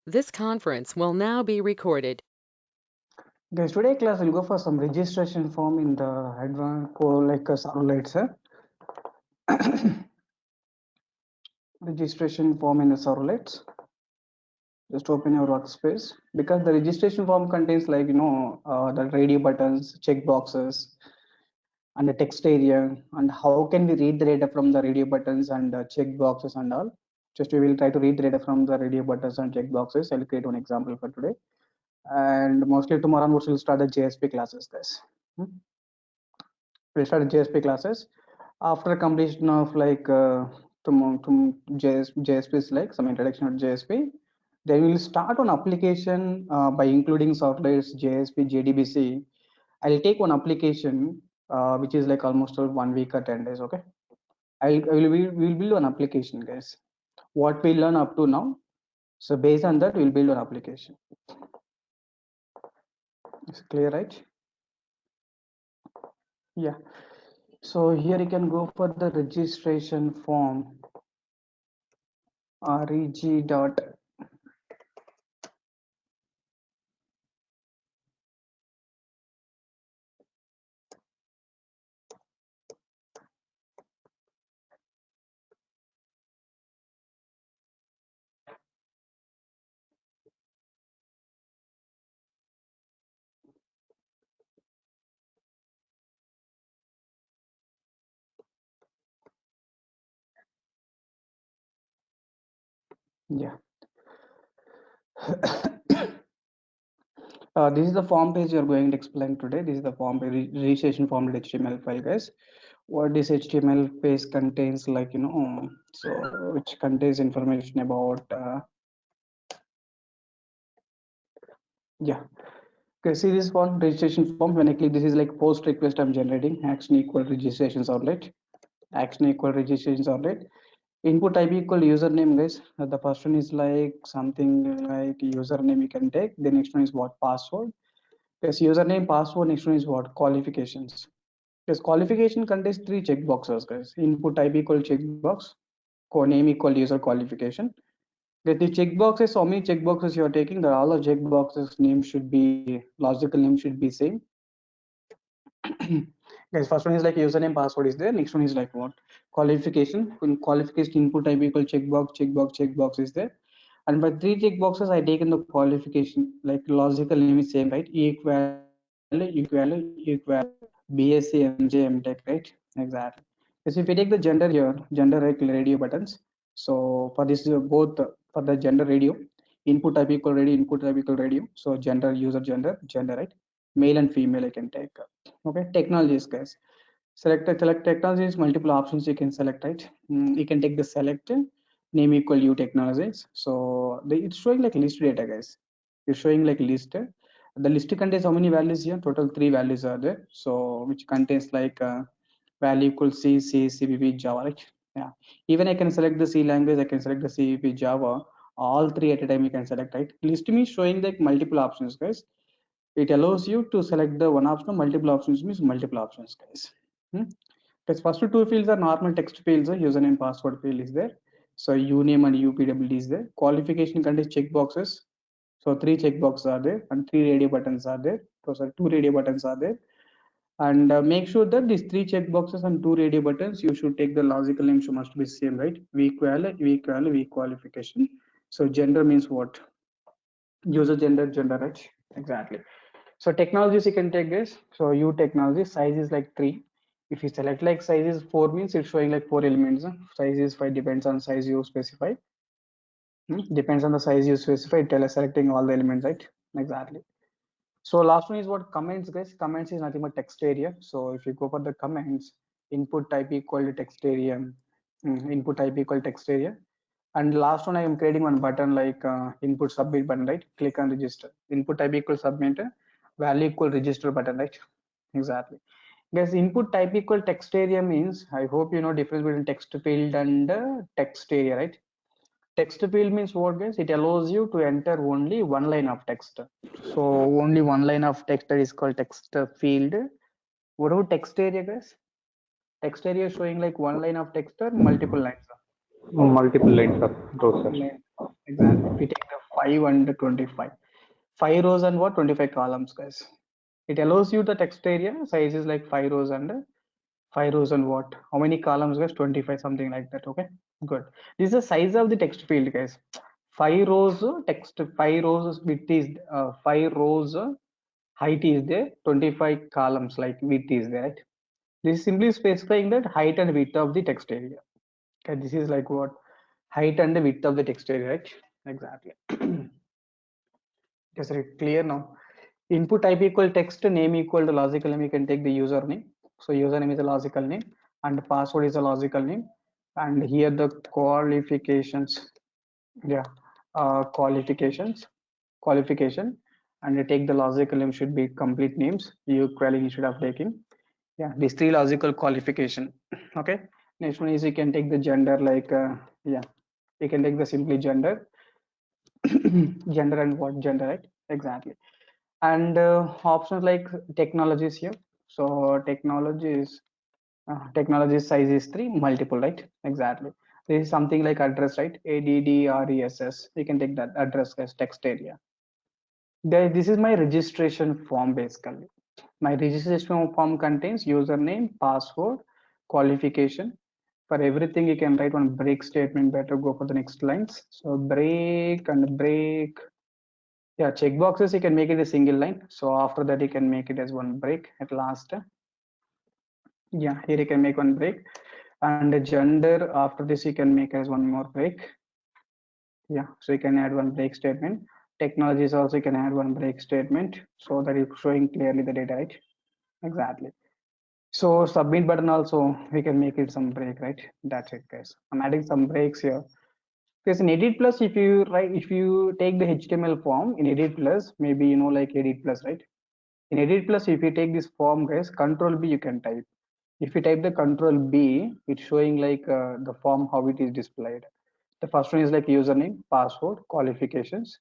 This conference will now be recorded. Guys, today class will go for some registration form in the advanced core like servlets. Registration form in the servlets. Just open your workspace because the registration form contains the radio buttons, check boxes, and the text area, and how can we read the data from the radio buttons and check boxes and all. Just we will try to read the data from the radio buttons and check boxes. I'll create one example for today, and mostly tomorrow onwards we'll start the JSP classes, guys. We'll start JSP classes after completion of JSP is like some introduction of JSP. Then we'll start on application by including softwares JSP, JDBC. I'll take one application which is like almost 1 week or 10 days. Okay, we'll build one application, guys. What we learn up to now. So based on that, we'll build an application. It's clear, right? Yeah. So here you can go for the registration form. Reg dot yeah. This is the form page you're going to explain today. This is the form page, registration form HTML file, guys. What this HTML page contains, so which contains information about, yeah. Okay, see this form, registration form. When I click, this is like post request I'm generating. Action equal registration outlet. Action equal registration outlet. Input type equal username, guys. The first one is like something like username you can take. The next one is what, password. Yes, username, password. Next one is what, qualifications. Yes, qualification contains three checkboxes, guys. Input type equal checkbox, name equal user qualification. Get the checkboxes, how many checkboxes you are taking, the all the checkboxes name should be, logical name should be same. Guys, first one is like username, password is there. Next one is like what, qualification. In qualification, input type equal checkbox, checkbox is there. And by three checkboxes, I taken the qualification, like logical name is same, right? Equal, BSc, MJ, MTech, right? Exactly. Because if we take the gender here, gender right radio buttons. So for this, both for the gender radio, input type equal radio, input type equal radio. So gender, user gender, right? Male and female I can take. Okay, technologies, guys. Select technologies, multiple options you can select, right? You can take the select name equal u technologies. So it's showing like list data, guys. It's showing like list. The list contains how many values here? Total 3 values are there. So which contains like value equal CVP, Java, right? Yeah. Even I can select the C language. I can select the CVP, Java. All three at a time you can select, right? List means showing like multiple options, guys. It allows you to select the one option. Multiple options means multiple options, guys. Because first two fields are normal text fields. Username, password field is there. So uname and UPWD is there. Qualification contains checkboxes. So three checkboxes are there and three radio buttons are there. So sorry, two radio buttons are there. And make sure that these three checkboxes and two radio buttons, you should take the logical name must be same, right? V qualification. So gender means what? User gender, right? Exactly. So technologies you can take this. So U technology size is like 3. If you select like size is 4 means it's showing like 4 elements. Size is 5 depends on size you specify. Depends on the size you specify. Tell us selecting all the elements, right? Exactly. So last one is what, comments, guys. Comments is nothing but text area. So if you go for the comments, input type equal to text area. Input type equal text area. And last one, I am creating one button like input submit button, right? Click on register. Input type equal submit, value equal register button, right? Exactly. Guys, input type equal text area means, I hope you know difference between text field and text area, right? Text field means what, guys? It allows you to enter only one line of text. So only one line of text, that is called text field. What about text area, guys? Text area is showing like one line of text or multiple lines. Multiple lines of those, Multiple sir. lines. Exactly. If you take the 5 and 25. 5 rows and what 25 columns, guys. It allows you the text area size is like 5 rows and 5 rows and what, how many columns, guys? 25, something like that. Okay, good. This is the size of the text field, guys. 5 rows text, 5 rows width is 5 rows height is there, 25 columns like width is there, right? This is simply specifying that height and width of the text area. Okay, this is like what, height and the width of the text area, right? Exactly. Is it clear now? Input type equal text, name equal to logical name. You can take the username. So username is a logical name and password is a logical name. And here the qualifications, yeah, qualification, and you take the logical name should be complete names. You query instead of taking. Yeah, these three logical qualification. Okay. Next one is you can take the gender, like yeah, you can take the simply gender, gender and what gender, right? Exactly. And options like technologies here. So technology size is 3, multiple, right? Exactly. This is something like address, right? ADDRESS. You can take that address as text area. This is my registration form basically. My registration form contains username, password, qualification. For everything, you can write one break statement. Better go for the next lines. So break and break. Yeah, checkboxes, you can make it a single line. So after that, you can make it as one break at last. Yeah, here you can make one break. And the gender, after this, you can make as one more break. Yeah, so you can add one break statement. Technologies also you can add one break statement so that it's showing clearly the data, right? Exactly. So submit button also we can make it some break, right? That's it, guys. I'm adding some breaks here. Because in Edit Plus, if you write, if you take the HTML form in Edit Plus, maybe you know like Edit Plus, right? In Edit Plus, if you take this form, guys, Control B you can type. If you type the Control B, it's showing like the form how it is displayed. The first one is like username, password, qualifications,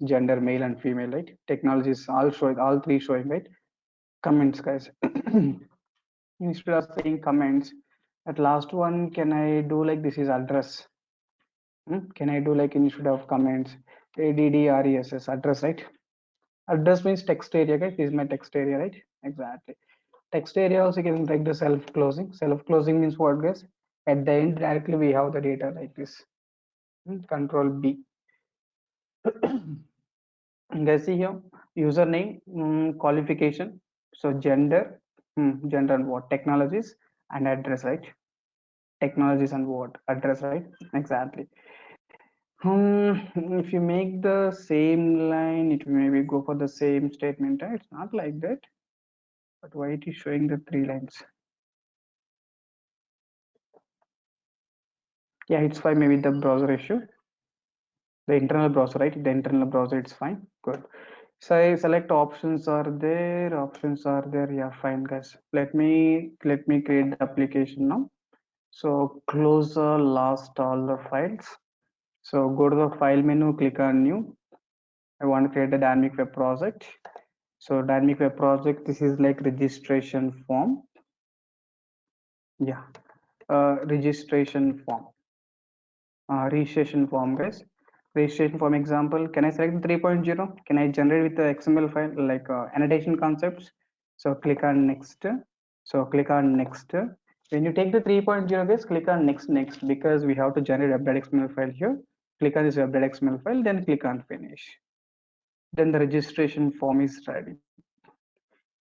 gender, male and female, right? Technologies all showing, all three showing, right? Comments, guys. Instead of saying comments, at last one, can I do like this is address? Can I do like instead of comments, ADDRESS, address, right? Address means text area, guys. This is my text area, right? Exactly. Text area also can write the self-closing. Self-closing means what, guys? At the end, directly we have the data like this. Control B. Guys, see here, username, qualification. So gender, gender and what? Technologies and address, right? Technologies and what? Address, right? Exactly. If you make the same line, it will maybe go for the same statement, right? It's not like that. But why it is showing the 3 lines? Yeah, it's fine. Maybe the browser issue. The internal browser, right? The internal browser, it's fine. Good. So I select options are there. Options are there. Yeah, fine, guys. Let me create the application now. So close the last all the files. So go to the file menu, click on new. I want to create a dynamic web project. So dynamic web project, this is like registration form. Yeah, registration form. Registration form, guys. Registration form example. Can I select the 3.0? Can I generate with the XML file like annotation concepts? So click on next. So click on next. When you take the 3.0, guys, click on next because we have to generate web.xml file here. Click on this web.xml file, then click on finish. Then the registration form is ready.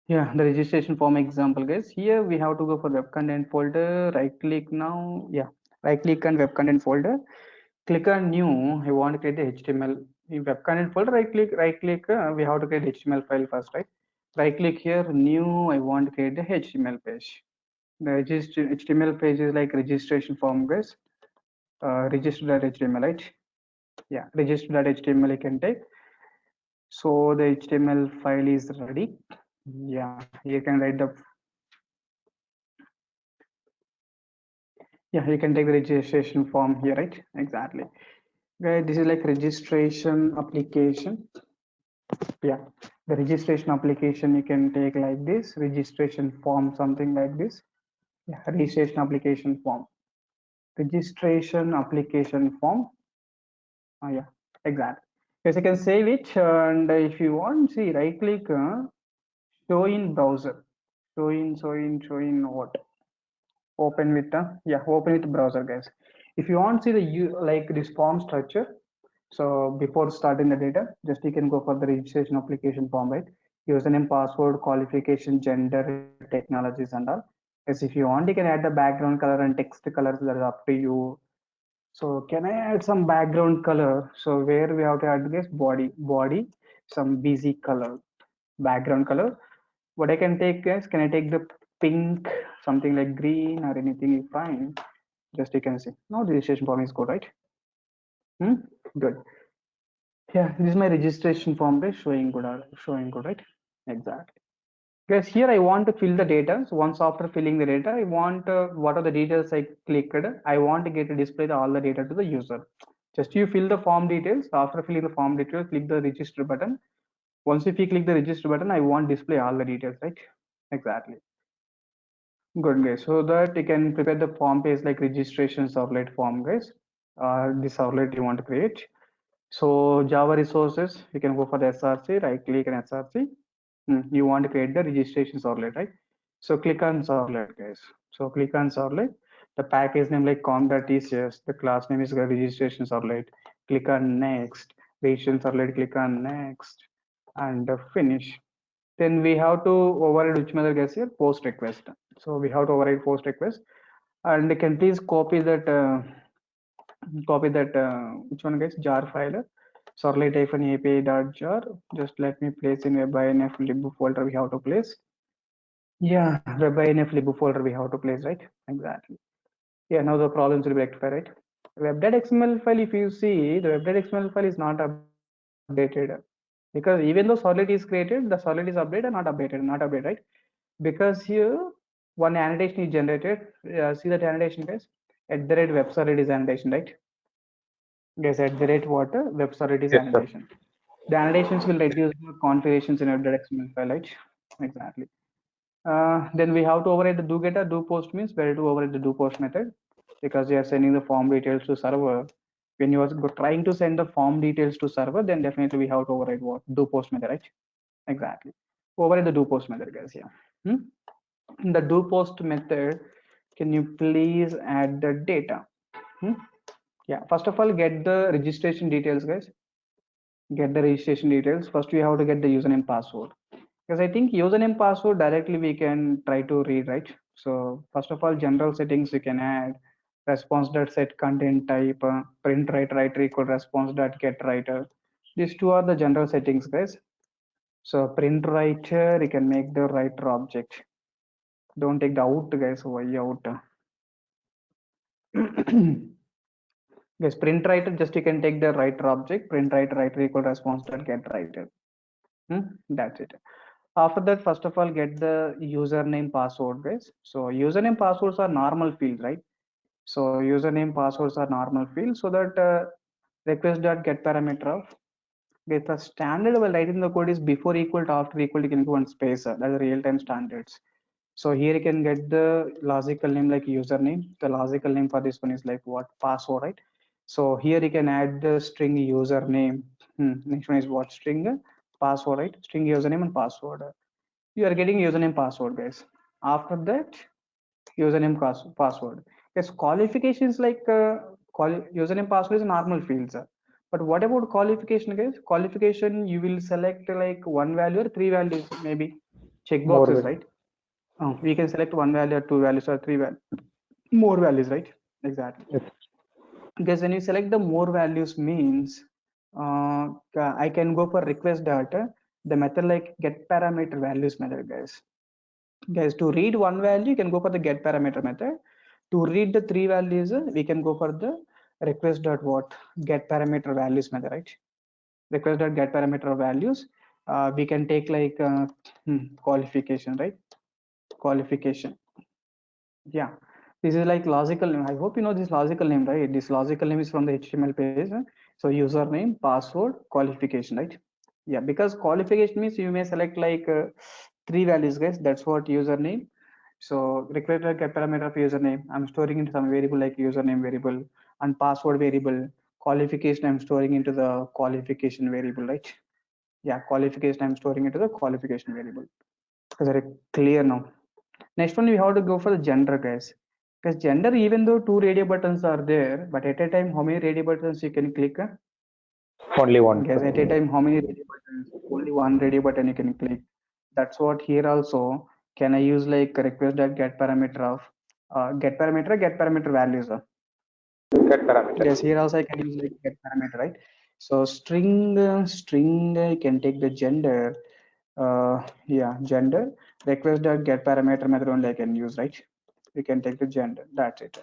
Yeah, the registration form example, guys. Here we have to go for web content folder. Right click now. Yeah, right click on web content folder. Click on new. I want to create the HTML in web content folder. Right click. We have to create HTML file first, right? Right click here. New. I want to create the HTML page. The HTML page is like registration form, guys. Register.html, right? Yeah, register.html you can take. So the HTML file is ready. Yeah, you can write the, yeah, you can take the registration form here, right? Exactly. Guys, this is like registration application. Yeah, the registration application you can take like this, registration form, something like this. Yeah, registration application form. Registration application form. Yeah, Exactly. Yes, you can save it, and if you want, see, right click, show in browser. Show in what? Open with yeah, open with browser, guys. If you want to see the like this form structure, so before starting the data, just you can go for the registration application form, right? Username, password, qualification, gender, technologies, and all. Yes, if you want, you can add the background color and text colors. That is up to you. So can I add some background color? So where we have to add this body, some busy color, background color. What I can take is, can I take the pink, something like green or anything you find? Just you can see. Now the registration form is good, right? Hmm? Good. Yeah, this is my registration form, right? Showing good, showing good, right? Exactly. Guys, here I want to fill the data. So once after filling the data, I want what are the details I clicked. I want to get to display all the data to the user. Just you fill the form details. After filling the form details, click the register button. Once if you click the register button, I want display all the details, right? Exactly. Good, guys. So that you can prepare the form page like registration servlet form, guys. This servlet you want to create. So Java resources, you can go for the SRC, right click on SRC. You want to create the registration servlet, right? So click on servlet, guys. So click on servlet. The package name like com.tcs, the class name is registration servlet. Click on next. Registration servlet, click on next and finish. Then we have to override which method, guys, here? Post request. So we have to override post request. And you can please copy that which one, guys, jar file, servlet-api.jar. Just let me place in webinf lib folder we have to place. Yeah, webinf lib folder we have to place, right? Exactly. Yeah, now the problems will be rectified, right? Web.xml file, if you see, the web.xml file is not updated because even though solid is created, the solid is updated and not updated, right? Because here one annotation is generated. See that annotation, guys? At the rate web solid is annotation, right? Yes, at the rate what web server is Yes, sir. annotation. The annotations will reduce the configurations in a XML file, right? Exactly. Then we have to override the do getter. Do post means better to override the do post method because you are sending the form details to server. When you are trying to send the form details to server, then definitely we have to override what do post method, right? Exactly. Override the do post method, guys. Yeah. In the do post method, can you please add the data? Hmm? Yeah. First of all, get the registration details, guys. Get the registration details. First we have to get the username password, because I think username password directly we can try to read, right? So first of all, general settings you can add response dot set content type, print writer equal response dot get writer. These two are the general settings, guys. So print writer, you can make the writer object. Don't take the out, guys. Why out? Yes, print writer, just you can take the writer object, print writer equal response dot get writer. That's it. After that, first of all, get the username password, guys. So username passwords are normal fields, right? So username passwords are normal fields, so that request dot get parameter of get the standard while writing the code is before equal to after equal, you can go one space. That's the real time standards. So here you can get the logical name like username. The logical name for this one is like what, password, right? So here you can add the string username. Next one is what, string password, right? String username and password. You are getting username password, guys. After that, username password. Yes, qualifications like username password is normal fields, but what about qualification, guys? Qualification, you will select like one value or three values, maybe check More boxes, value. right? We can select one value or two values or three values, more values, right? Exactly. Yes. Because when you select the more values means, I can go for request data, the method like get parameter values method, guys. Guys, to read one value, you can go for the get parameter method. To read the three values, we can go for the request dot what, get parameter values method, right? Request dot get parameter values. We can take like qualification, right? Qualification. Yeah, this is like logical name. I hope you know this logical name, right? This logical name is from the HTML page. So username, password, qualification, right? Yeah, because qualification means you may select like three values, guys. That's what username. So require get parameter of username. I'm storing into some variable like username variable and password variable. qualification I'm storing into the qualification variable, right? Yeah, qualification I'm storing into the qualification variable. Is that clear now? Next one, we have to go for the gender, guys. Because gender, even though two radio buttons are there, but at a time, how many radio buttons you can click? Only one, Guys, at a sir. time, how many radio buttons? Only one radio button you can click. That's what here also. Can I use like request that get parameter of get parameter values? Get parameter. Yes, here also I can use like get parameter, right? So string I can take the gender. Yeah, gender request that get parameter method only I can use, right? We can take the gender. That's it.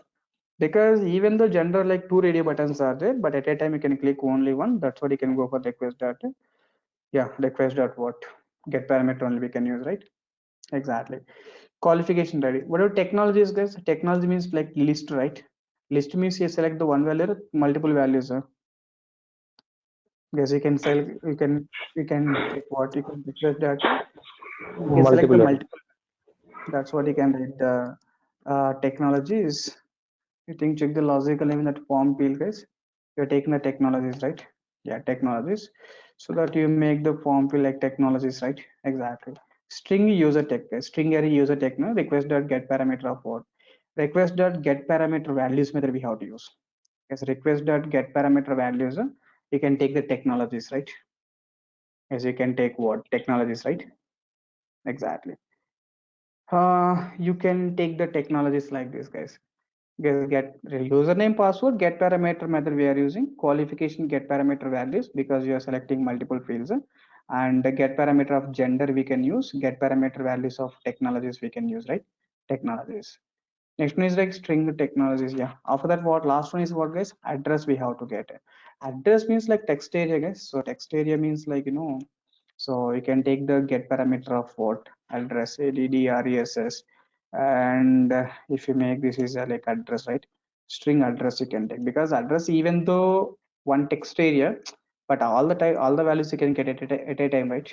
Because even though gender like two radio buttons are there, but at a time you can click only one. That's what you can go for request dot. Yeah, request dot what get parameter only we can use, right? Exactly. Qualification ready. What are technologies, guys? Technology means like list, right? List means you select the one value, multiple values. Yes, you can select. You can take what you can request data. You can select the Multiple value. multiple. That's what you can read. The technologies. You think check the logical name in that form field, guys. You're taking the technologies, right? Yeah, technologies. So that you make the form field like technologies, right? Exactly. String user tech, guys. String array user tech. No request dot get parameter of what? Request dot get parameter values method we have to use. Yes, request dot get parameter values. You can take the technologies, right? Yes, you can take what technologies, right? Exactly. You can take the technologies like this, guys. Get username password get parameter method we are using qualification get parameter values because you are selecting multiple fields, and the get parameter of gender we can use get parameter values of technologies we can use, right? Technologies. Next one is like string technologies. Yeah, after that what last one is what, guys? Address we have to get. Address means like text area, guys. So text area means like so you can take the get parameter of what address address, and if you make this is like address, right? String address you can take because address even though one text area, but all the values you can get at a time, right?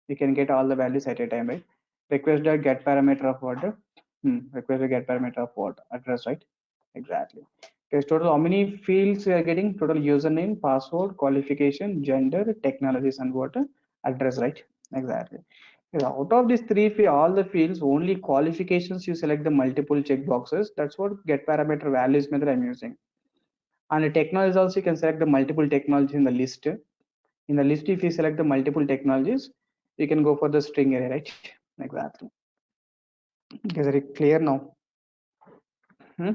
You can get all the values at a time, right? Request the get parameter of what? Request the get parameter of what? Address, right? Exactly. Okay, total how many fields we are getting? Total username, password, qualification, gender, technologies, and what? Address, right? Exactly. Yeah, out of these all the fields, only qualifications you select the multiple check boxes. That's what get parameter values method I'm using. And the technologies also you can select the multiple technologies in the list. In the list, if you select the multiple technologies, you can go for the string array, right? Exactly. Is it clear now? Hmm?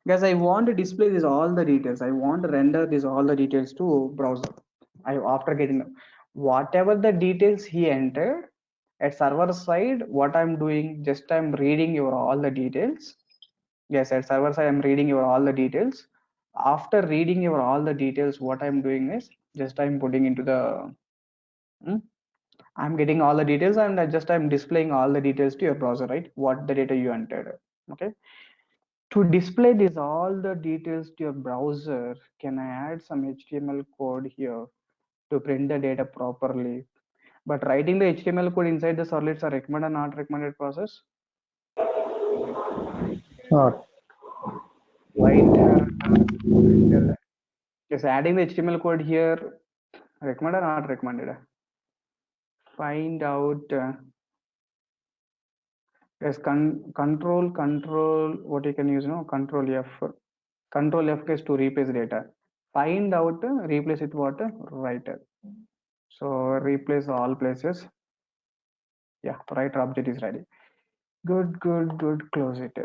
Guys, I want to display this all the details. I want to render this all the details to browser. I after getting them, whatever the details he entered at server side, what I'm doing, just I'm reading your all the details. Yes, at server side, I'm reading your all the details. After reading your all the details, what I'm doing is just I'm putting into the hmm, I'm getting all the details and I'm displaying all the details to your browser, right? What the data you entered. Okay. To display this all the details to your browser, can I add some HTML code here to print the data properly? But writing the HTML code inside the servlets are recommended or not recommended process? Not. White just adding the HTML code here recommended or not recommended? Find out. Yes, control what you can use, control F is to replace data. Find out, replace it what? Writer. So replace all places. Yeah, writer object is ready. Good. Close it.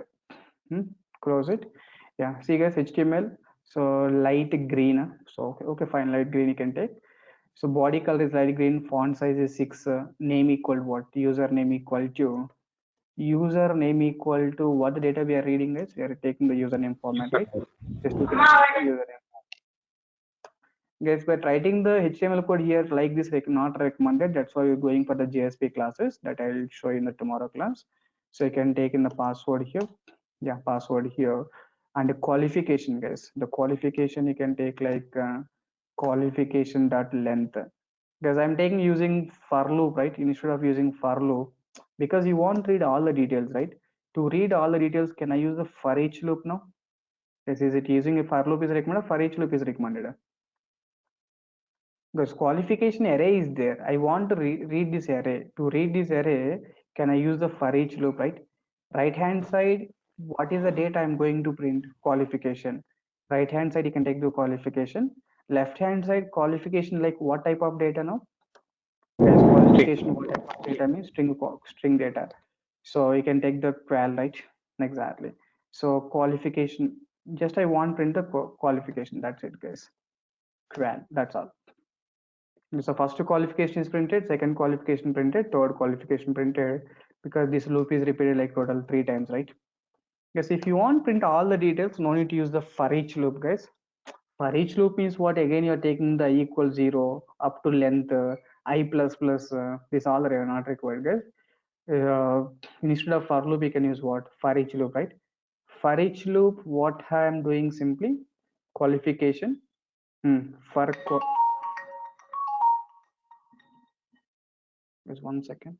Hmm? Close it. Yeah, see guys, HTML. So light green. So okay, fine, light green you can take. So body color is light green, font size is 6, name equal what? Username equal to username equal to what the data we are reading is. We are taking the username format, right? Just you can username. Guys, but writing the HTML code here like this not recommended. That's why you're going for the JSP classes that I'll show you in the tomorrow class. So you can take in the password here. Yeah, password here. And the qualification, guys. The qualification you can take like qualification dot length. Because I'm taking using for loop, right? Instead of using for loop, because you won't read all the details, right? To read all the details, can I use the for each loop now? Yes, is it using a for loop is recommended, for each loop is recommended? Because qualification array is there. I want to read this array. To read this array, can I use the for each loop, right? Right hand side, what is the data I'm going to print? Qualification. Right hand side, you can take the qualification. Left hand side, qualification, like what type of data now? Guys, qualification, what type of data means? String data. So you can take the qual, right? Exactly. So qualification, just I want print the qualification. That's it, guys. Qual, that's all. So first qualification is printed, second qualification printed, third qualification printed, because this loop is repeated like total 3 times, right? Yes, if you want print all the details, no need to use the for each loop, guys. For each loop means what? Again, you're taking the equal 0 up to length, I plus plus, this all are not required, guys. Instead of for loop, you can use what? For each loop, right? For each loop, what I am doing simply qualification. For just 1 second.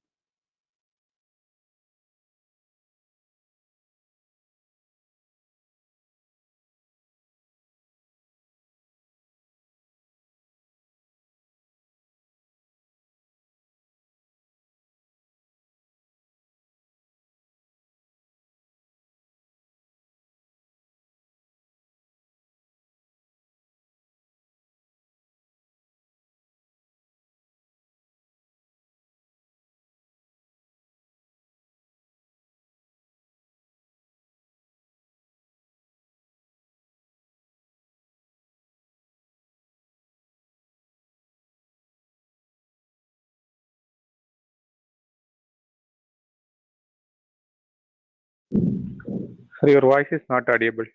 Sir, your voice is not audible.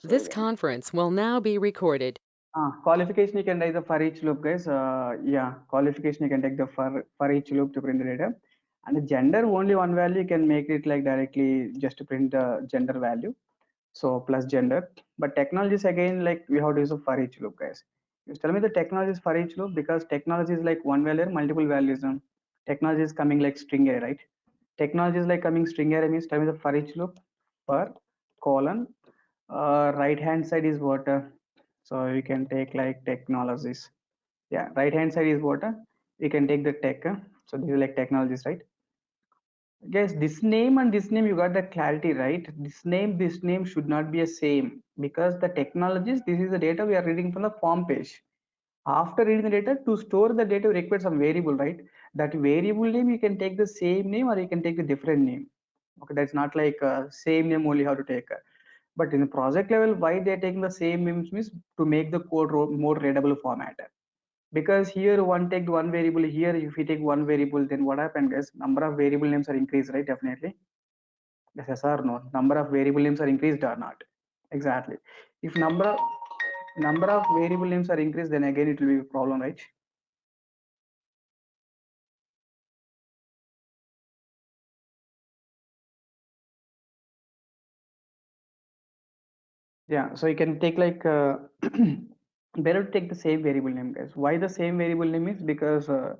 This conference will now be recorded. Qualification you can take the for each loop, guys. Yeah, qualification you can take the for each loop to print the data. And the gender only one value, you can make it like directly just to print the gender value. So plus gender. But technologies again, like we have to use a for each loop, guys. You tell me the technologies for each loop, because technology is like one value, multiple values. Technology is coming like string array, right? Technology is like coming string array means tell me the for each loop for colon. Right hand side is what? So you can take like technologies. Yeah, right hand side is what? You can take the tech. So this is like technologies, right? Guys, this name and this name, you got the clarity, right? This name should not be a same, because the technologies, this is the data we are reading from the form page. After reading the data, to store the data, we require some variable, right? That variable name, you can take the same name or you can take a different name. Okay, that's not like same name only how to take. But in the project level, why they're taking the same names means to make the code more readable format. Because here one take one variable, here if we take one variable, then what happens, guys? Number of variable names are increased, right? Definitely. Yes or no? Number of variable names are increased or not? Exactly. If number of variable names are increased, then again it will be a problem, right? Yeah, so you can take like better to take the same variable name, guys. Why the same variable name is because the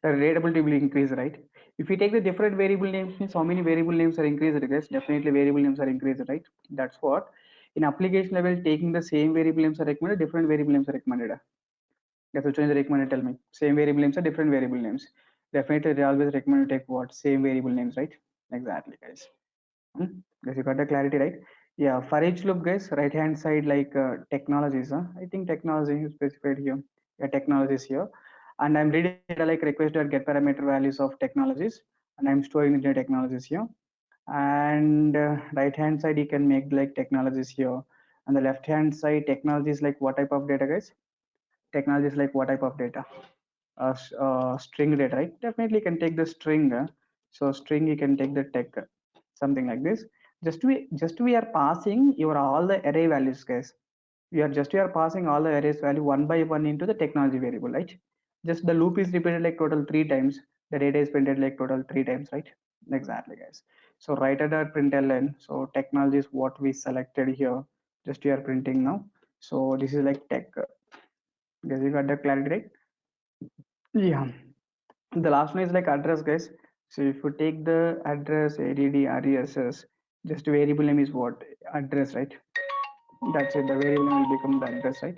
readability will increase, right? If you take the different variable names, means how many variable names are increased, guys? Definitely variable names are increased, right? That's what in application level, taking the same variable names are recommended, different variable names are recommended. That's which one is recommended, tell me. Same variable names or different variable names? Definitely they always recommend to take what? Same variable names, right? Exactly, guys. Guys, you got the clarity, right? Yeah, for each loop, guys, right hand side like technologies. I think technology is specified here. Yeah, technologies here. And I'm reading data like request dot get parameter values of technologies, and I'm storing the technologies here. And right hand side, you can make like technologies here. And the left hand side, technologies like what type of data, guys? Technologies like what type of data? String data, right? Definitely you can take the string. So string, you can take the tech, something like this. Just we are passing your all the array values, guys. We are passing all the arrays value one by one into the technology variable, right? Just the loop is repeated like total 3 times. The data is printed like total 3 times, right? Exactly, guys. So writer dot println. So technology is what we selected here. Just we are printing now. So this is like tech. Guys, you got the clarity, right? Yeah. The last one is like address, guys. So if you take the address add ress, just variable name is what? Address, right? That's it. The variable name will become the address, right?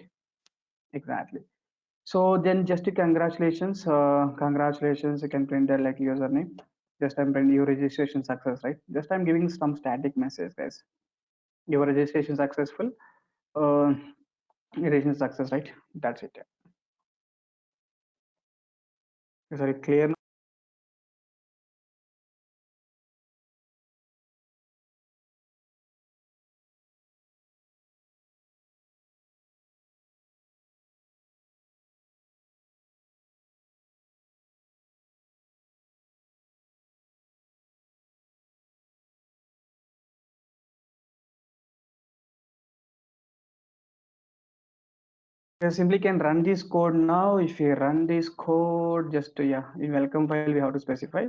Exactly. So then just congratulations. Congratulations, you can print that like username. Just I'm printing your registration success, right? Just I'm giving some static message, guys. Your registration successful. Uh, registration success, right? That's it. Sorry, clear. You simply can run this code now. If you run this code, just yeah, in welcome file we have to specify.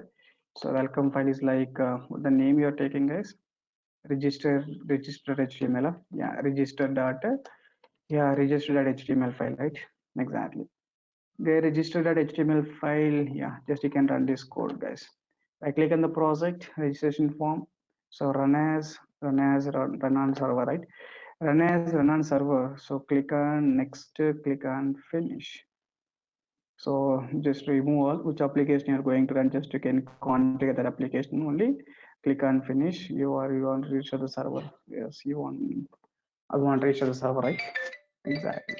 So welcome file is like the name you are taking is register HTML. Yeah, register dot register dot HTML file, right? Exactly. The register dot HTML file. Yeah, just you can run this code, guys. I click on the project registration form. So run on server, right? Run on server. So click on next, click on finish. So just remove all which application you're going to run, just you can configure that application only. Click on finish. You want to reach the server. Yes, I want to reach the server, right? Exactly.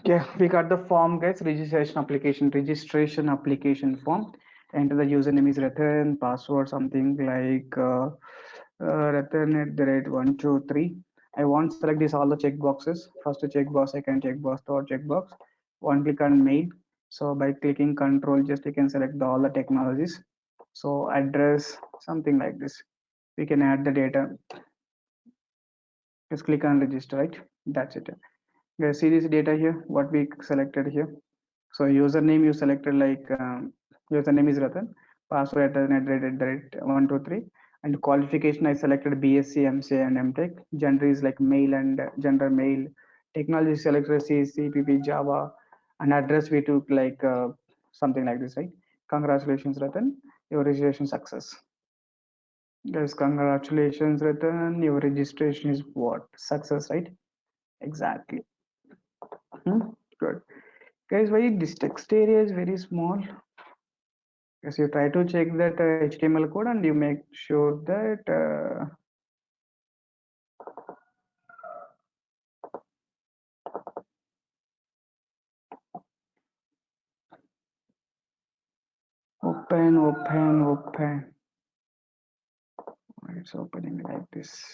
Yeah, we got the form, guys. Registration application form. Enter the username is Ratan, password something like Ratan at the rate 123. I want to select this all the check boxes. First checkbox, second checkbox, third checkbox. One click on mail. So by clicking control, just you can select all the technologies. So address, something like this. We can add the data. Just click on register, right? That's it. Guys, see this data here, what we selected here. So username you selected like username is Ratan, password at 123, and qualification I selected BSc, MCA, and MTech. Gender is like male and gender male. Technology selected C, CPP, Java, and address we took like something like this, right? Congratulations, Ratan, your registration success. Guys, congratulations, Ratan, your registration is what? Success, right? Exactly. Good. Guys, why this text area is very small? Because you try to check that HTML code and you make sure that open. It's opening like this.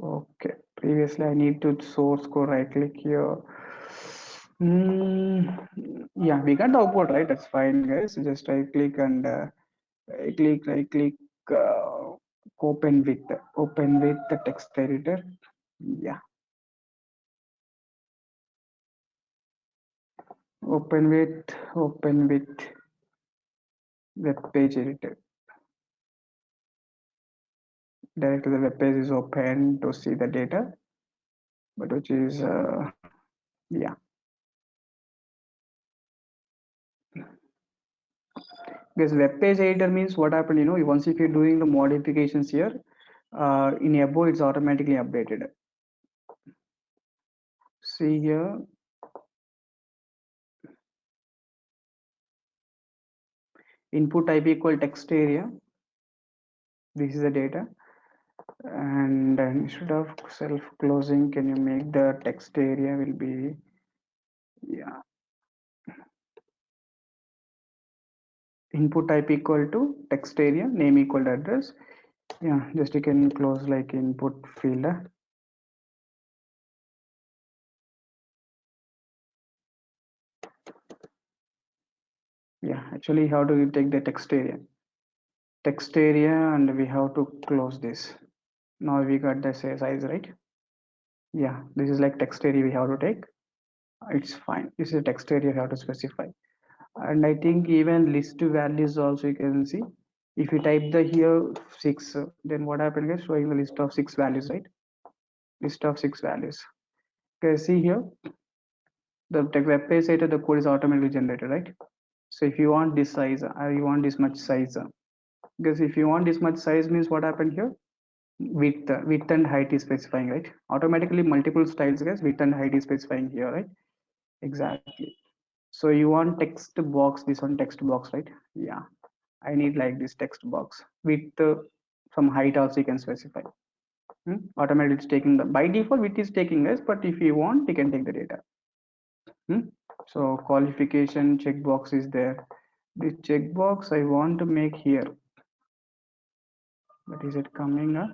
Okay. Previously, I need to source code. Right click here. Yeah, we got the output, right? That's fine, guys. Just right click and right click. Open with the text editor. Yeah. Open with web page editor. Direct to the web page is open to see the data, but which is yeah. Because web page editor means what happened, you know, once if you're doing the modifications here, in above it's automatically updated. See here, input type equal text area. This is the data, and instead of self closing, can you make the text area will be yeah. Input type equal to text area, name equal to address. Yeah, just you can close like input field. Yeah, actually how do you take the text area and we have to close this. Now we got the size, right? Yeah, this is like text area we have to take. It's fine. This is a text area you have to specify. And I think even list values also you can see. If you type the here 6, then what happened is showing the list of 6 values, right? List of 6 values. Okay, see here the web page site the code is automatically generated, right? So if you want this size you want this much size, because if you want this much size means what happened here, width and height is specifying, right? Automatically multiple styles, guys, width and height is specifying here, right? Exactly. So you want text box, this one text box, right? Yeah, I need like this text box with some height also you can specify. Automatically it's taking the by default width is taking this, but if you want you can take the data. So qualification checkbox is there. This checkbox I want to make here, but is it coming up?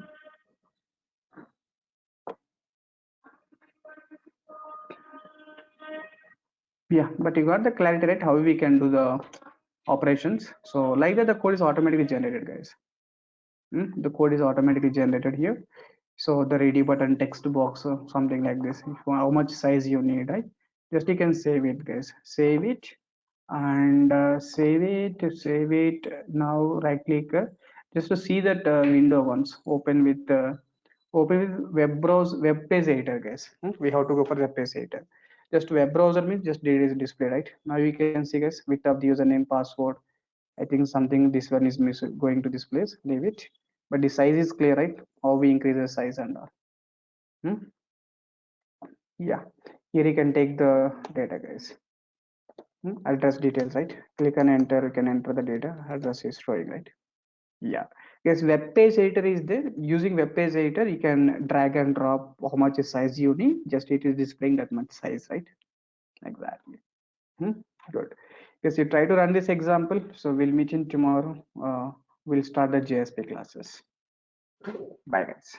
Yeah, but you got the clarity, right? How we can do the operations. So like that the code is automatically generated, guys. The code is automatically generated here. So the ready button text box or something like this, if how much size you need, right? Just you can save it, guys. Save it and save it now. Right click just to see that window once. Open with web browser, web page editor, guys. We have to go for web page editor. Just web browser means just display, right? Now you can see, guys, width of the username, password. I think something this one is going to this place. Leave it, but the size is clear, right? How we increase the size and all. Yeah, here you can take the data, guys. Address details, right? Click and enter. You can enter the data. Address is showing, right? Yeah. Yes, web page editor is there. Using web page editor, you can drag and drop how much size you need. Just it is displaying that much size, right? Exactly. Good. Yes, you try to run this example. So we'll meet in tomorrow. We'll start the JSP classes. Bye, guys.